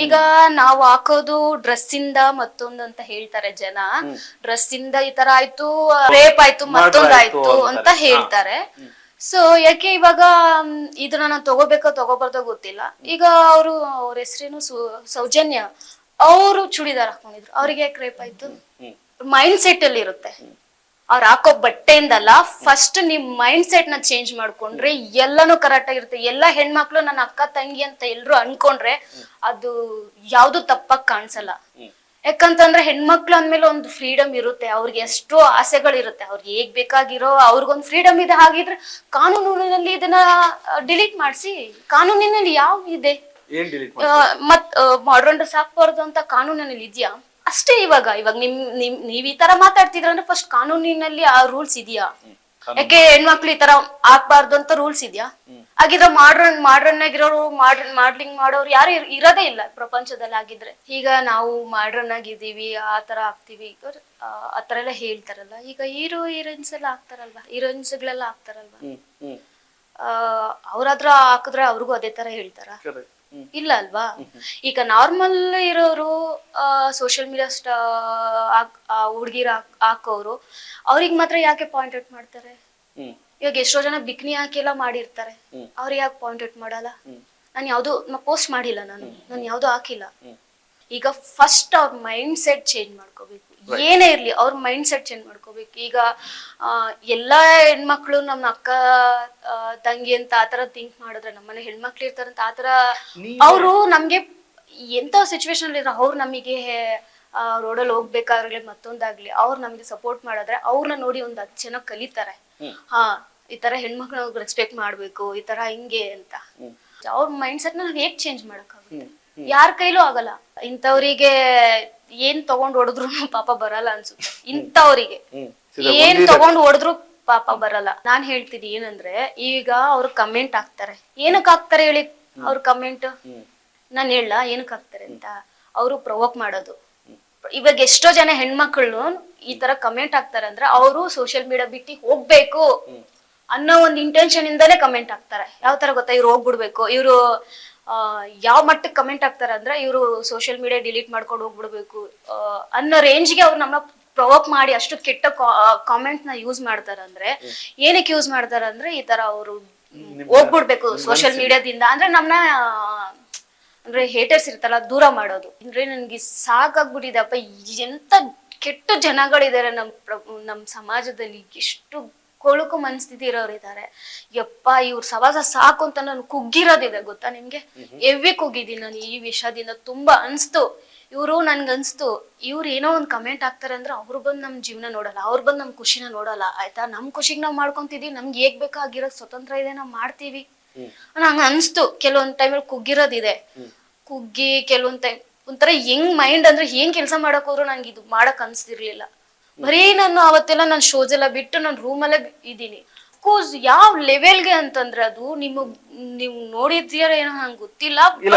ಈಗ ನಾವು ಹಾಕೋದು ಡ್ರೆಸ್ ಇಂದ ಮತ್ತೊಂದು ಅಂತ ಹೇಳ್ತಾರೆ ಜನ. ಡ್ರೆಸ್ ಇಂದ ಈ ತರ ಆಯ್ತು, ರೇಪ್ ಆಯ್ತು, ಮತ್ತೊಂದಾಯ್ತು ಅಂತ ಹೇಳ್ತಾರೆ. ಸೊ ಯಾಕೆ ಇವಾಗ ಇದನ್ನ ನಾನು ತಗೋಬೇಕೋ ತಗೋಬಾರ್ದೋ ಗೊತ್ತಿಲ್ಲ. ಈಗ ಅವ್ರ ಹೆಸರೇನು ಸೌಜನ್ಯ, ಅವರು ಚೂಡಿದಾರ್ ಹಾಕೊಂಡಿದ್ರು, ಅವ್ರಿಗೆ ಯಾಕೆ ರೇಪ್ ಆಯ್ತು? ಮೈಂಡ್ ಸೆಟ್ ಅಲ್ಲಿ ಇರುತ್ತೆ. ಅವ್ರ ಹಾಕೋ ಬಟ್ಟೆಯಿಂದಲ್ಲ, ಫಸ್ಟ್ ನಿಮ್ ಮೈಂಡ್ ಸೆಟ್ ನ ಚೇಂಜ್ ಮಾಡ್ಕೊಂಡ್ರೆ ಎಲ್ಲಾನು ಕರೆಕ್ಟ್ ಆಗಿರುತ್ತೆ. ಎಲ್ಲಾ ಹೆಣ್ಮಕ್ಳು ನನ್ನ ಅಕ್ಕ ತಂಗಿ ಅಂತ ಎಲ್ರು ಅನ್ಕೊಂಡ್ರೆ ಅದು ಯಾವ್ದು ತಪ್ಪಾಗಿ ಕಾಣಿಸಲ್ಲ. ಯಾಕಂತಂದ್ರೆ ಹೆಣ್ಮಕ್ಳು ಅಂದ್ಮೇಲೆ ಒಂದು ಫ್ರೀಡಮ್ ಇರುತ್ತೆ, ಅವ್ರಿಗೆ ಎಷ್ಟೋ ಆಸೆಗಳಿರುತ್ತೆ, ಅವ್ರಿಗೆ ಹೇಗ್ ಬೇಕಾಗಿರೋ ಅವ್ರಿಗೊಂದು ಫ್ರೀಡಮ್ ಇದೆ. ಹಾಗಿದ್ರೆ ಕಾನೂನಿನಲ್ಲಿ ಇದನ್ನ ಡಿಲೀಟ್ ಮಾಡಿಸಿ. ಕಾನೂನಿನಲ್ಲಿ ಯಾವ ಇದೆ? ಮತ್ ಮಾಡ್ರನ್ ಡ್ರೆಸ್ ಹಾಕ್ಬಾರ್ದು ಅಂತ ಕಾನೂನಿನಲ್ಲಿ ಇದ್ಯಾ? ಅಷ್ಟೇ. ಇವಾಗ ನೀವ್ ಈ ತರ ಮಾತಾಡ್ತಿದ್ರ ಅಂದ್ರೆ ಫಸ್ಟ್ ಕಾನೂನಿನಲ್ಲಿ ಆ ರೂಲ್ಸ್ ಇದೆಯಾ? ಯಾಕೆ ಹೆಣ್ಮಕ್ಳು ಈ ತರ ಹಾಕ್ಬಾರ್ದು ಅಂತ ರೂಲ್ಸ್ ಇದೆಯಾ? ಹಾಗಿದ್ರೆ ಮಾಡ್ರನ್ ಆಗಿರೋರು, ಮಾಡ್ಲಿಂಗ್ ಮಾಡೋರು ಯಾರು ಇರೋದೇ ಇಲ್ಲ ಪ್ರಪಂಚದಲ್ಲಿ. ಆಗಿದ್ರೆ ಈಗ ನಾವು ಮಾಡ್ರನ್ ಆಗಿದ್ದೀವಿ, ಆ ತರ ಆಗ್ತೀವಿ, ಆ ತರ ಎಲ್ಲ ಹೇಳ್ತಾರಲ್ಲ. ಈಗ ಹೀರೋಯಿನ್ಸ್ ಎಲ್ಲ ಆಗ್ತಾರಲ್ವಾ, ಹೀರೋಯಿನ್ಸ್ಗಳೆಲ್ಲ ಆಗ್ತಾರಲ್ವಾ, ಅವ್ರಾದ್ರ ಹಾಕಿದ್ರೆ ಅವ್ರಿಗೂ ಅದೇ ತರ ಹೇಳ್ತಾರ? ಇಲ್ಲ ಅಲ್ವಾ? ಈಗ ನಾರ್ಮಲ್ ಇರೋರು, ಸೋಷಿಯಲ್ ಮೀಡಿಯಾ ಹುಡ್ಗಿರ ಹಾಕೋರು, ಅವ್ರಿಗೆ ಮಾತ್ರ ಯಾಕೆ ಪಾಯಿಂಟ್ ಔಟ್ ಮಾಡ್ತಾರೆ? ಇವಾಗ ಎಷ್ಟೋ ಜನ ಬಿಕ್ನಿ ಹಾಕಿ ಎಲ್ಲ ಮಾಡಿರ್ತಾರೆ, ಅವ್ರಿಗೆ ಯಾಕೆ ಪಾಯಿಂಟ್ ಔಟ್ ಮಾಡಲ್ಲ? ನಾನು ಯಾವ್ದು ಪೋಸ್ಟ್ ಮಾಡಿಲ್ಲ, ನಾನು ಯಾವ್ದು ಹಾಕಿಲ್ಲ. ಈಗ ಫಸ್ಟ್ ಅವ್ರ ಮೈಂಡ್ ಸೆಟ್ ಚೇಂಜ್ ಮಾಡ್ಕೋಬೇಕು. ಏನೇ ಇರ್ಲಿ ಅವ್ರ ಮೈಂಡ್ ಸೆಟ್ ಚೇಂಜ್ ಮಾಡ್ಕೋಬೇಕು. ಈಗ ಎಲ್ಲಾ ಹೆಣ್ಮಕ್ಳು ನಮ್ಮ ಅಕ್ಕ ತಂಗಿ ಅಂತ ಆತರ ಥಿಂಕ್ ಮಾಡಿದ್ರೆ, ನಮ್ಮನೆ ಹೆಣ್ಮಕ್ಳು ಇರ್ತಾರಂತ ಆತರ ಅವರು ನಮ್ಗೆ ಎಂತ ಸಿಚುವೇಶನ್ ಇರೋ ಅವ್ರು ನಮಗೆ ರೋಡಲ್ಲಿ ಹೋಗ್ಬೇಕಾಗ್ಲಿ ಮತ್ತೊಂದಾಗ್ಲಿ ಅವ್ರು ನಮ್ಗೆ ಸಪೋರ್ಟ್ ಮಾಡಿದ್ರೆ ಅವ್ರನ್ನ ನೋಡಿ ಒಂದ್ 10 ಜನ ಕಲಿತಾರೆ. ಈ ತರ ಹೆಣ್ಮಕ್ಳು ರೆಸ್ಪೆಕ್ಟ್ ಮಾಡ್ಬೇಕು, ಈ ತರ ಹಿಂಗೆ ಅಂತ. ಅವ್ರ ಮೈಂಡ್ ಸೆಟ್ ನ ಹೇಗ್ ಚೇಂಜ್ ಮಾಡಕ್ಕಾಗುತ್ತೆ? ಯಾರ ಕೈಲೂ ಆಗಲ್ಲ. ಇಂಥವ್ರಿಗೆ ಏನ್ ತಗೊಂಡ್ ಹೊಡೆದ್ರು ಪಾಪ ಬರಲ್ಲ ಅನ್ಸುತ್ತೆ. ಇಂಥವ್ರಿಗೆ ಏನ್ ತಗೊಂಡ್ ಹೊಡೆದ್ರು ಪಾಪ ಬರಲ್ಲ. ನಾನ್ ಹೇಳ್ತೀನಿ ಏನಂದ್ರೆ, ಈಗ ಅವ್ರು ಕಮೆಂಟ್ ಹಾಕ್ತಾರೆ. ಏನಕ್ ಹಾಕ್ತಾರೆ ಹೇಳಿ ಅವ್ರ ಕಮೆಂಟ್? ನಾನ್ ಹೇಳ ಏನಕ್ ಹಾಕ್ತಾರೆ ಅಂತ? ಅವರು ಪ್ರವೋಕ್ ಮಾಡೋದು. ಇವಾಗ ಎಷ್ಟೋ ಜನ ಹೆಣ್ಮಕ್ಳು ಈ ತರ ಕಮೆಂಟ್ ಹಾಕ್ತಾರೆ ಅಂದ್ರೆ ಅವರು ಸೋಷಿಯಲ್ ಮೀಡಿಯಾ ಬಿಟ್ಟು ಹೋಗ್ಬೇಕು ಅನ್ನೋ ಒಂದು ಇಂಟೆನ್ಷನ್ ಇಂದಾನೆ ಕಮೆಂಟ್ ಹಾಕ್ತಾರೆ. ಯಾವ ತರ ಗೊತ್ತಾ? ಇವ್ರು ಹೋಗ್ಬಿಡ್ಬೇಕು, ಇವ್ರು ಯಾವ ಮಟ್ಟಕ್ಕೆ ಕಮೆಂಟ್ ಹಾಕ್ತಾರೆ ಅಂದ್ರೆ ಇವ್ರು ಸೋಷಿಯಲ್ ಮೀಡಿಯಾ ಡಿಲೀಟ್ ಮಾಡ್ಕೊಂಡು ಹೋಗ್ಬಿಡ್ಬೇಕು ಅನ್ನೋ ರೇಂಜ್ಗೆ ಅವ್ರು ನಮ್ಮನ್ನ ಪ್ರವೋಕ್ ಮಾಡಿ ಅಷ್ಟು ಕೆಟ್ಟ ಕಾಮೆಂಟ್ ನ ಯೂಸ್ ಮಾಡ್ತಾರ. ಅಂದ್ರೆ ಏನಕ್ಕೆ ಯೂಸ್ ಮಾಡ್ತಾರ ಅಂದ್ರೆ ಈ ತರ ಅವರು ಹೋಗ್ಬಿಡ್ಬೇಕು ಸೋಷಿಯಲ್ ಮೀಡಿಯಾದಿಂದ, ಅಂದ್ರೆ ನಮ್ನ ಅಂದ್ರೆ ಹೇಟರ್ಸ್ ಇರ್ತಲ್ಲ ದೂರ ಮಾಡೋದು. ಅಂದ್ರೆ ನನ್ಗೆ ಸಾಕಾಗ್ಬಿಟ್ಟಿದೆಪ್ಪ, ಎಂತ ಕೆಟ್ಟ ಜನಗಳಿದ್ದಾರೆ ನಮ್ ಸಮಾಜದಲ್ಲಿ. ಎಷ್ಟು ಕೊಳುಕು ಮನಸ್ಥಿತಿ ಇರೋರು ಇದ್ದಾರೆ. ಯಪ್ಪ ಇವ್ರ ಸವಾಸ ಸಾಕು ಅಂತ ನಾನು ಕುಗ್ಗಿರೋದಿದೆ ಗೊತ್ತಾ ನಿಮ್ಗೆ? ಎವ್ವಿ ಕುಗ್ಗಿದ್ದೀನಿ ನಾನು ಈ ವಿಷಯದಿಂದ. ತುಂಬಾ ಅನ್ಸ್ತು, ಇವ್ರು ನನ್ಗನ್ಸ್ತು ಇವ್ರು ಏನೋ ಒಂದ್ ಕಮೆಂಟ್ ಹಾಕ್ತಾರೆ ಅಂದ್ರೆ ಅವ್ರು ಬಂದ್ ನಮ್ ಜೀವನ ನೋಡಲ್ಲ, ಅವ್ರು ಬಂದ್ ನಮ್ ಖುಷಿನ ನೋಡಲ್ಲ. ಆಯ್ತಾ? ನಮ್ ಖುಷಿಗ್ ನಾವ್ ಮಾಡ್ಕೊಂತಿದೀವಿ, ನಮ್ಗೆ ಹೇಗ್ ಬೇಕಾಗಿರೋ ಸ್ವತಂತ್ರ ಇದೆ, ನಾವ್ ಮಾಡ್ತೀವಿ. ನಂಗೆ ಅನ್ಸ್ತು ಕೆಲವೊಂದ್ ಟೈಮಲ್ಲಿ ಕುಗ್ಗಿರೋದಿದೆ. ಕುಗ್ಗಿ ಕೆಲವೊಂದ್ ಟೈಮ್ ಒಂಥರ ಹೆಂಗ್ ಮೈಂಡ್ ಅಂದ್ರೆ ಏನ್ ಕೆಲಸ ಮಾಡಕ್ ಹೋದ್ರು ನಂಗೆ ಇದು ಮಾಡಕ್ ಅನ್ಸ್ತಿರ್ಲಿಲ್ಲ. ಬರೀ ನಾನು ಅವತ್ತೆಲ್ಲ ನಾನು ಶೋಸ್ ಎಲ್ಲ ಬಿಟ್ಟು ನಾನು ರೂಮಲ್ಲೇ ಇದ್ದೀನಿ. ಕೋಸ್ ಯಾವ ಲೆವೆಲ್ಗೆ ಅಂತಂದ್ರೆ ಅದು ನೀವು ನೋಡಿದ್ಯಾರ ಏನೋ ನಂಗೆ ಗೊತ್ತಿಲ್ಲ,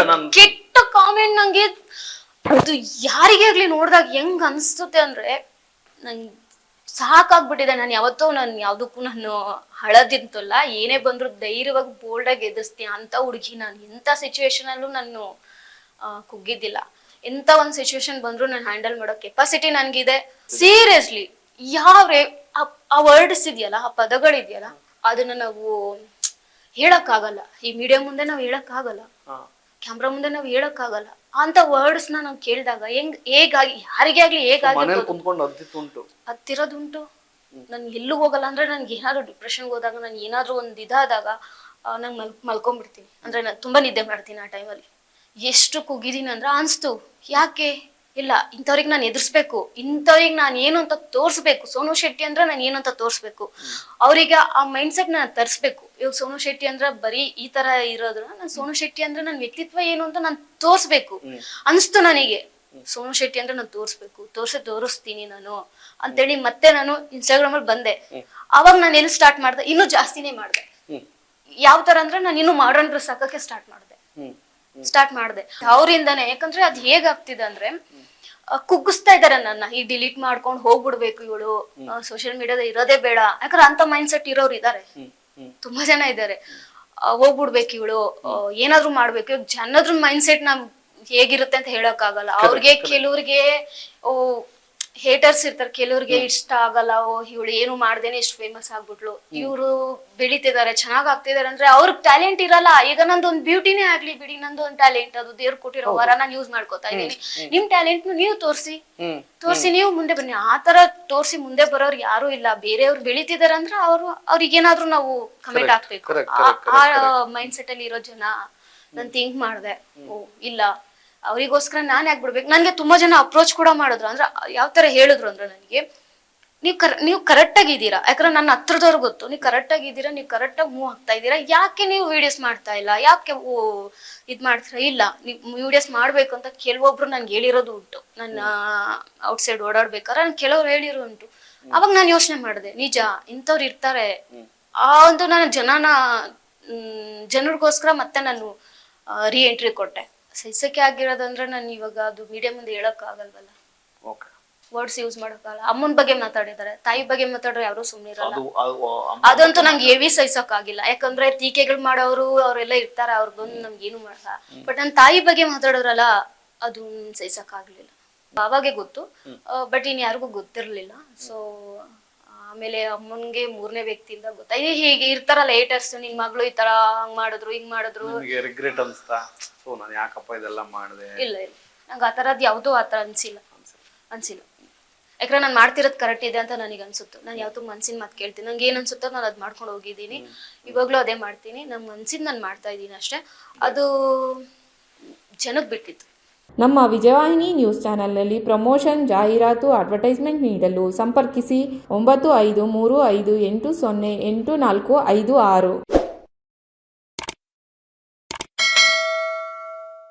ಕೆಟ್ಟ ಕಾಮೆಂಟ್ ನಂಗೆ ಅದು ಯಾರಿಗೇ ಆಗ್ಲಿ ನೋಡ್ದಾಗ ಹೆಂಗ್ ಅನ್ಸ್ತುತ್ತೆ ಅಂದ್ರೆ ನಂಗೆ ಸಾಕಾಗ್ಬಿಟ್ಟಿದೆ. ನಾನು ಯಾವ್ದಕ್ಕೂ ನಾನು ಹಳದಿಂತಲ್ಲ, ಏನೇ ಬಂದ್ರು ಧೈರ್ಯವಾಗಿ ಬೋಲ್ಡ್ ಆಗಿ ಎದುರಿಸ್ತೀನಿ ಅಂತ ಹುಡುಗಿ ನಾನು. ಎಂತ ಸಿಚುವೇಶನ್ ಅಲ್ಲೂ ನಾನು ಕುಗ್ಗಿದ್ದಿಲ್ಲ. ಎಂತ ಒಂದ್ ಸಿಚುವೇಶನ್ ಬಂದ್ರು ನಾನು ಹ್ಯಾಂಡಲ್ ಮಾಡೋ ಕೆಪಾಸಿಟಿ ನನ್ಗಿದೆ. ಸೀರಿಯಸ್ಲಿ ಆ ವರ್ಡ್ಸ್ ಇದೆಯಲ್ಲ, ಆ ಪದಗಳಿದೆಯಲ್ಲ, ಅದನ್ನ ನಾವು ಹೇಳಕ್ ಆಗಲ್ಲ. ಈ ಮೀಡಿಯಾ ಮುಂದೆ ನಾವ್ ಹೇಳಕ್ ಆಗಲ್ಲ, ಕ್ಯಾಮ್ರಾ ಮುಂದೆ ನಾವ್ ಹೇಳಕ್ ಆಗಲ್ಲ. ಅಂತ ವರ್ಡ್ಸ್ ನಾವು ಕೇಳಿದಾಗ ಹೇಗಾಗಿ ಯಾರಿಗೇ ಆಗ್ಲಿ ಹತ್ತಿರೋದುಂಟು. ನನ್ ಎಲ್ಲೂ ಹೋಗಲ್ಲ. ಅಂದ್ರೆ ನನ್ಗೆ ಏನಾದ್ರು ಡಿಪ್ರೆಷನ್ ಹೋದಾಗ, ನನ್ ಏನಾದ್ರು ಒಂದ್ ಇದಾದಾಗ ನಂಗೆ ಮಲ್ಕೊಂಡ್ಬಿಡ್ತೀನಿ. ಅಂದ್ರೆ ನಾನು ತುಂಬಾ ನಿದ್ದೆ ಮಾಡ್ತೀನಿ ಆ ಟೈಮಲ್ಲಿ. ಎಷ್ಟು ಕುಗ್ಗಿದೀನಿ ಅಂದ್ರೆ ಅನ್ಸ್ತು ಯಾಕೆ ಇಲ್ಲ, ಇಂಥವ್ರಿಗೆ ನಾನು ಎದುರಿಸ್ಬೇಕು, ಇಂಥವ್ರಿಗೆ ನಾನು ಏನು ಅಂತ ತೋರ್ಸ್ಬೇಕು. ಸೋನು ಶೆಟ್ಟಿ ಅಂದ್ರೆ ನಾನು ಏನು ಅಂತ ತೋರ್ಸ್ಬೇಕು. ಅವ್ರಿಗೆ ಆ ಮೈಂಡ್ ಸೆಟ್ ನಾನು ತರಿಸ್ಬೇಕು. ಇವಾಗ ಸೋನು ಶೆಟ್ಟಿ ಅಂದ್ರೆ ಬರೀ ಈ ತರ ಇರೋದ್ರ, ನಾನು ಸೋನು ಶೆಟ್ಟಿ ಅಂದ್ರೆ ನನ್ನ ವ್ಯಕ್ತಿತ್ವ ಏನು ಅಂತ ನಾನು ತೋರ್ಸ್ಬೇಕು ಅನ್ಸ್ತು ನನಗೆ. ಸೋನು ಶೆಟ್ಟಿ ಅಂದ್ರೆ ನಾನು ತೋರಿಸ್ತೀನಿ ನಾನು ಅಂತೇಳಿ ಮತ್ತೆ ನಾನು ಇನ್ಸ್ಟಾಗ್ರಾಮ್ ಅಲ್ಲಿ ಬಂದೆ. ಅವಾಗ ನಾನು ಎಲ್ಲಿ ಸ್ಟಾರ್ಟ್ ಮಾಡ್ದೆ, ಇನ್ನೂ ಜಾಸ್ತಿನೇ ಮಾಡ್ದೆ. ಯಾವ ತರ ಅಂದ್ರೆ ನಾನು ಇನ್ನು ಮಾಡರ್ನ್ ಡ್ರೆಸ್ ಹಾಕಕ್ಕೆ ಸ್ಟಾರ್ಟ್ ಮಾಡ್ದೆ ಅವರಿಂದಾನೆ. ಯಾಕಂದ್ರೆ ಅದ್ ಹೇಗಾಗ್ತಿದೆ ಅಂದ್ರೆ ಕುಗ್ಗಿಸ್ತಾ ಇದಾರೆ ನನ್ನ. ಈ ಡಿಲೀಟ್ ಮಾಡ್ಕೊಂಡು ಹೋಗ್ಬಿಡ್ಬೇಕು ಇವಳು, ಸೋಷಿಯಲ್ ಮೀಡಿಯಾದ ಇರೋದೇ ಬೇಡ. ಯಾಕಂದ್ರೆ ಅಂತ ಮೈಂಡ್ ಸೆಟ್ ಇರೋರು ಇದಾರೆ, ತುಂಬಾ ಜನ ಇದಾರೆ. ಹೋಗ್ಬಿಡ್ಬೇಕು ಇವಳು, ಏನಾದ್ರು ಮಾಡ್ಬೇಕು. ಇವಾಗ ಜನದ್ರ ಮೈಂಡ್ ಸೆಟ್ ನಾವ್ ಹೇಗಿರುತ್ತೆ ಅಂತ ಹೇಳಕ್ ಆಗಲ್ಲ. ಅವ್ರಿಗೆ ಕೆಲವ್ರಿಗೆ ಓ ಹೇಟರ್ಸ್ ಇರ್ತಾರೆ, ಕೆಲವ್ರಿಗೆ ಇಷ್ಟ ಆಗಲ್ಲ. ಓ ಇವಳು ಏನು ಮಾಡ್ದೇನೆ ಇಷ್ಟು ಫೇಮಸ್ ಆಗ್ಬಿಟ್ಲು, ಇವ್ರು ಬೆಳಿತಿದಾರೆ ಚೆನ್ನಾಗ್ ಆಗ್ತಿದಾರೆ ಅಂದ್ರೆ ಅವ್ರಿಗೆ ಟ್ಯಾಲೆಂಟ್ ಇರಲ್ಲ. ಈಗ ನಂದೊಂದ್ ಬ್ಯೂಟಿನೇ ಆಗ್ಲಿ ಬಿಡಿ, ನಂದೊಂದ್ ಟ್ಯಾಲೆಂಟ್, ಅದು ದೇವ್ರು ಕೊಟ್ಟಿರೋ ವರ, ನಾನು ಯೂಸ್ ಮಾಡ್ಕೋತಾ ಇದೀನಿ. ನಿಮ್ ಟ್ಯಾಲೆಂಟ್ ನೀವು ತೋರ್ಸಿ ನೀವು ಮುಂದೆ ಬನ್ನಿ. ಆತರ ತೋರ್ಸಿ ಮುಂದೆ ಬರೋರು ಯಾರು ಇಲ್ಲ. ಬೇರೆಯವ್ರು ಬೆಳಿತಿದಾರೆ ಅಂದ್ರೆ ಅವ್ರಿಗೇನಾದ್ರೂ ನಾವು ಕಮೆಂಟ್ ಹಾಕ್ಬೇಕು. ಆ ಮೈಂಡ್ ಸೆಟ್ ಅಲ್ಲಿ ಇರೋ ಜನ ನಾನ್ ಥಿಂಕ್ ಮಾಡ್ದೆ, ಓ ಇಲ್ಲ ಅವರಿಗೋಸ್ಕರ ನಾನ್ ಯಾಕೆ ಬಿಡ್ಬೇಕು. ನನ್ಗೆ ತುಂಬಾ ಜನ ಅಪ್ರೋಚ್ ಕೂಡ ಮಾಡಿದ್ರು. ಅಂದ್ರೆ ಯಾವ ತರ ಹೇಳಿದ್ರು ಅಂದ್ರೆ, ನನಗೆ ನೀವು ಕರೆಕ್ಟ್ ಆಗಿದ್ದೀರಾ, ಯಾಕಂದ್ರೆ ನನ್ನ ಹತ್ರದವ್ರು ಗೊತ್ತು, ನೀವು ಕರೆಕ್ಟ್ ಆಗಿದ್ದೀರಾ, ನೀವು ಕರೆಕ್ಟ್ ಆಗಿ ಮೂವ್ ಆಗ್ತಾ ಇದ್ದೀರಾ, ಯಾಕೆ ನೀವು ವಿಡಿಯೋಸ್ ಮಾಡ್ತಾ ಇಲ್ಲ, ಯಾಕೆ ಇದ್ ಮಾಡ್ತೀರಾ. ಇಲ್ಲ, ನೀವು ವಿಡಿಯೋಸ್ ಮಾಡ್ಬೇಕು ಅಂತ ಕೆಲವೊಬ್ರು ನನ್ಗೆ ಹೇಳಿರೋದು ಉಂಟು. ನನ್ನ ಔಟ್ಸೈಡ್ ಓಡಾಡ್ಬೇಕಾದ್ರೆ ನನ್ ಕೆಲವ್ರು ಹೇಳಿರೋ ಉಂಟು. ಅವಾಗ ನಾನು ಯೋಚನೆ ಮಾಡಿದೆ, ನಿಜ ಇಂಥವ್ರು ಇರ್ತಾರೆ. ಆ ಒಂದು ನಾನು ಜನರಿಗೋಸ್ಕರ ಮತ್ತೆ ನಾನು ರೀ ಎಂಟ್ರಿ ಕೊಟ್ಟೆ. ಸೈಸಕ್ಕೆ ಆಗಿರೋದಂದ್ರೆ ನಾನು ಇವಾಗ ಅದು ಮೀಡಿಯಾ ಮುಂದೆ ಹೇಳಕ್ ಆಗಲ್ವಲ್ಲ, ವರ್ಡ್ಸ್ ಯೂಸ್ ಮಾಡಕ್ಕಾಗಲ್ಲ. ಅಮ್ಮನ ಬಗ್ಗೆ ಮಾತಾಡಿದಾರೆ, ತಾಯಿ ಬಗ್ಗೆ ಮಾತಾಡ್ರೆ ಯಾರು ಸುಮ್ನೆ ಇರಲ್ಲ. ಅದಂತೂ ನಂಗೆ ಹೆವಿ ಸಹಿಸಕ್ ಆಗಿಲ್ಲ. ಯಾಕಂದ್ರೆ ಟೀಕೆಗಳು ಮಾಡೋರು ಅವರೆಲ್ಲ ಇರ್ತಾರೆ, ಅವ್ರ ಬಂದು ನಮ್ಗೆ ಏನು ಮಾಡಲ್ಲ. ಬಟ್ ನನ್ನ ತಾಯಿ ಬಗ್ಗೆ ಮಾತಾಡೋರಲ್ಲ, ಅದು ಸಹಿಸಕ್ ಆಗ್ಲಿಲ್ಲ. ಬಾವಾಗೆ ಗೊತ್ತು, ಬಟ್ ಇನ್ ಯಾರಿಗೂ ಗೊತ್ತಿರ್ಲಿಲ್ಲ. ಸೊ ಆಮೇಲೆ ಅಮ್ಮನ್ಗೆ ಮೂರನೇ ವ್ಯಕ್ತಿಯಿಂದ ಗೊತ್ತಾ, ಹೀಗೆ ಇರ್ತಾರಲ್ಲ ಹೇಟರ್ಸ್, ನಿನ್ ಮಗಳು ಈ ತರ ಹಂಗ್ ಮಾಡಿದ್ರು ಹಿಂಗ್ ಮಾಡಿದ್ರು. ರಿಗ್ರೆಟ್ ಅನ್ಸ್ತಾ, ಸೊ ನಾನು ಯಾಕಪ್ಪ ಇದೆಲ್ಲ ಮಾಡಿದೆ? ಇಲ್ಲ ನಂಗೆ ಆ ತರದ್ ಯಾವ್ದು ಆತರ ಅನ್ಸಿಲ್ಲ. ಯಾಕಂದ್ರೆ ನಾನು ಮಾಡ್ತಿರೋದು ಕರೆಕ್ಟ್ ಇದೆ ಅಂತ ನನಗೆ ಅನ್ಸುತ್ತೆ. ನಾನು ಯಾವತ್ತೂ ಮನ್ಸಿನ ಮಾತು ಕೇಳ್ತೀನಿ. ನಂಗೆ ಏನ್ ಅನ್ಸುತ್ತೋ ನಾನು ಅದ್ ಮಾಡ್ಕೊಂಡು ಹೋಗಿದ್ದೀನಿ. ಇವಾಗ್ಲೂ ಅದೇ ಮಾಡ್ತೀನಿ. ನಮ್ ಮನ್ಸಿನ ನಾನು ಮಾಡ್ತಾ ಇದ್ದೀನಿ ಅಷ್ಟೇ. ಅದು ಜನಕ್ಕೆ ಬಿಟ್ಟಿತ್ತು. ನಮ್ಮ ವಿಜಯವಾಹಿನಿ ನ್ಯೂಸ್ ಚಾನೆಲ್ನಲ್ಲಿ ಪ್ರಮೋಷನ್, ಜಾಹೀರಾತು, ಅಡ್ವರ್ಟೈಸ್ಮೆಂಟ್ ನೀಡಲು ಸಂಪರ್ಕಿಸಿ 9535808456.